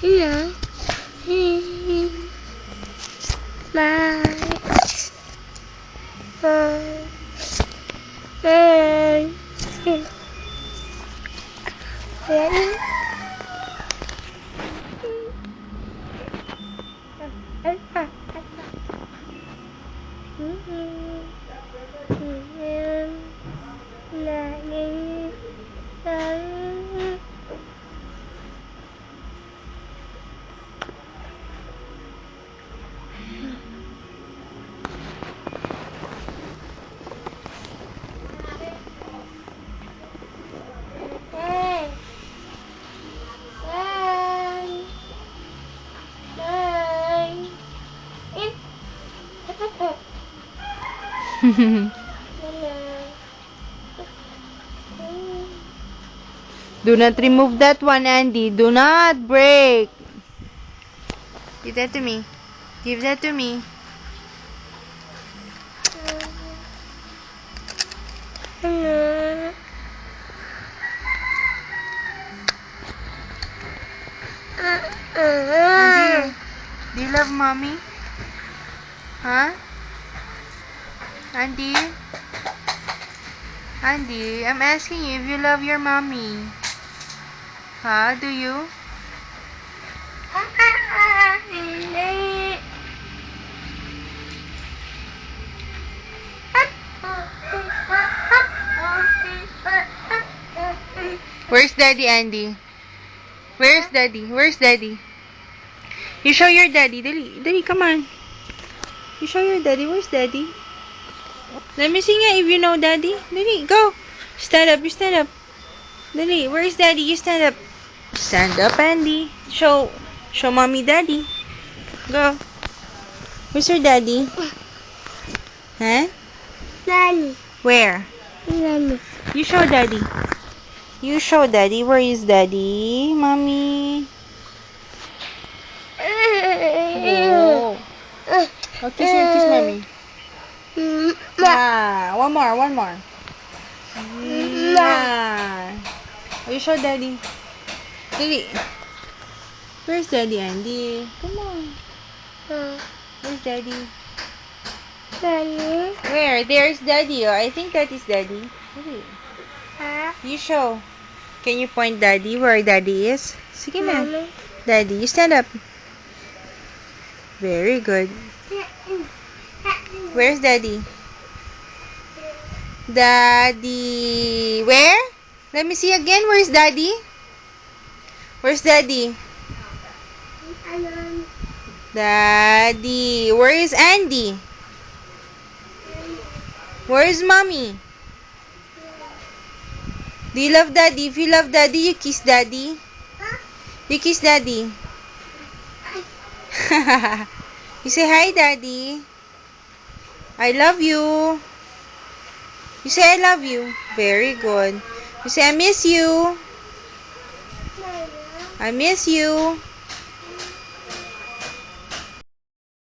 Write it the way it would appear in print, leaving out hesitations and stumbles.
Yeah. Bye. Bye. Ready? Do not remove that one, Andy. Do not break. Give that to me. Give that to me. Andy, do you love mommy? Huh? Andy? Andy, I'm asking you if you love your mommy. Huh? Do you? Where's Daddy, Andy? Where's Daddy? Where's Daddy? You show your daddy. Dali, dali, come on. You show your daddy. Where's Daddy? Let me see nga if you know Daddy. Dali, go. Stand up, you stand up. Dali, where's Daddy? You stand up. Stand up, Andy. Show mommy Daddy. Go. Where's your daddy? Huh? Daddy. Where? Daddy. You show Daddy. You show Daddy. Where is Daddy? Mommy. Oh. Oh, kiss mommy. Ah, one more. Ah. Oh, you show Daddy. Daddy. Where's Daddy, Andy? Come on. Where's Daddy? Daddy. Where? There's Daddy. Oh, I think that is Daddy. Daddy. You show. Can you point Daddy where Daddy is? Sige na. Daddy, you stand up. Very good. Where's Daddy? Daddy. Where? Let me see again. Where's Daddy? Where's Daddy? Daddy. Where is Andy? Where is Mommy? Do you love Daddy? If you love Daddy, you kiss Daddy. You kiss Daddy. You say hi, Daddy. I love you. You say I love you. Very good. You say I miss you. I miss you.